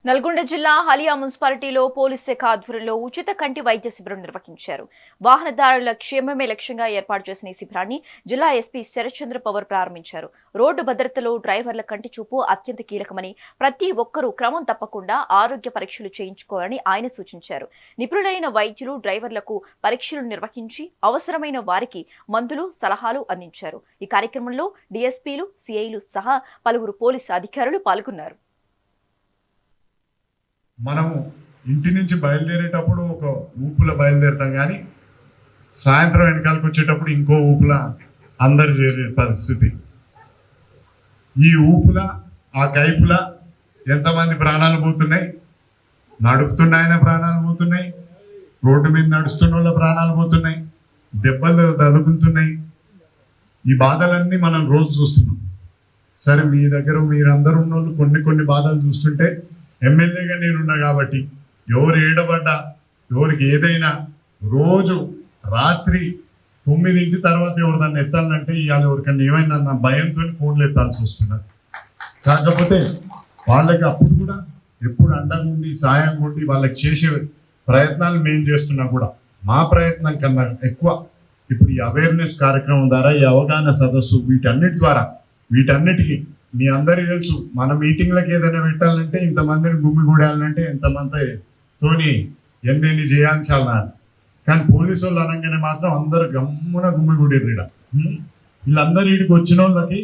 నల్గొండ జిల్లా హలియా మున్సిపాలిటీలో పోలీస్ శాఖ ఆధ్వర్యంలో ఉచిత కంటి వైద్య శిబిరం నిర్వహించారు. వాహనదారుల క్షేమమే లక్ష్యంగా ఏర్పాటు చేసిన ఈ శిబిరాన్ని జిల్లా ఎస్పీ శరత్చంద్ర పవర్ ప్రారంభించారు. రోడ్డు భద్రతలో డ్రైవర్ల కంటి చూపు అత్యంత కీలకమని, ప్రతి ఒక్కరూ క్రమం తప్పకుండా ఆరోగ్య పరీక్షలు చేయించుకోవాలని ఆయన సూచించారు. నిపుణులైన వైద్యులు డ్రైవర్లకు పరీక్షలు నిర్వహించి అవసరమైన వారికి మందులు, సలహాలు అందించారు. ఈ కార్యక్రమంలో డీఎస్పీలు, సిఐలు సహా పలువురు పోలీసు అధికారులు పాల్గొన్నారు. మనము ఇంటి నుంచి బయలుదేరేటప్పుడు ఒక ఊపుల బయలుదేరుతాం, కానీ సాయంత్రం వెనకాలకు వచ్చేటప్పుడు ఇంకో ఊపుల అందరు చేరే పరిస్థితి. ఈ ఊపుల ఆ కైపుల ఎంతమంది ప్రాణాలు పోతున్నాయి, నడుపుతున్నాయన ప్రాణాలు పోతున్నాయి, రోడ్డు మీద నడుస్తున్న వాళ్ళ ప్రాణాలు పోతున్నాయి, దెబ్బలు తగులుతున్నాయి. ఈ బాధలన్నీ మనం రోజు చూస్తున్నాం. సరే, మీ దగ్గర మీరందరూ ఉన్న వాళ్ళు కొన్ని బాధలు చూస్తుంటే ఎమ్మెల్యేగా నేనున్నా కాబట్టి ఎవరు ఏడబడ్డా, ఎవరికి ఏదైనా రోజు రాత్రి 9 తర్వాత ఎవరు దాన్ని ఎత్తాలంటే ఇవాళ ఎవరికన్నా ఏమైనా నా భయంతో ఫోన్లు ఎత్తాల్సి వస్తున్నారు. కాకపోతే వాళ్ళకి అప్పుడు కూడా ఎప్పుడు అండగా ఉండి సాయం ఉండి వాళ్ళకి చేసే ప్రయత్నాలు మేము చేస్తున్నా కూడా మా ప్రయత్నం కన్నా ఎక్కువ ఇప్పుడు ఈ అవేర్నెస్ కార్యక్రమం ద్వారా, ఈ అవగాహన సదస్సు, వీటన్నిటికీ మీ అందరికీ తెలుసు. మన మీటింగ్లకు ఏదైనా పెట్టాలంటే ఇంతమందిని గుమ్మిగూడాలంటే ఎంతమందితోని ఎన్ని చేయాలని చాలా. కానీ పోలీసు వాళ్ళు అనగానే మాత్రం అందరు గమ్మున గుమ్మిగూడారు. వీళ్ళందరూ వీడికి వచ్చిన వాళ్ళకి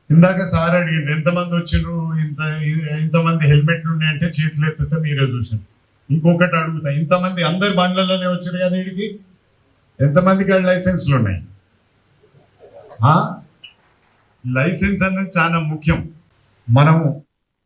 ఇందాక సార్ అడిగింది ఎంతమంది వచ్చిండ్రు, ఇంతమంది హెల్మెట్లు ఉన్నాయంటే చేతులు ఎత్తితే మీరే చూసారు. ఇంకొకటి అడుగుతా, ఇంతమంది అందరు బండ్లలోనే వచ్చారు కదా, వీడికి ఎంతమందికి లైసెన్స్లు ఉన్నాయి? లైసెన్స్ అనేది చాలా ముఖ్యం. మనము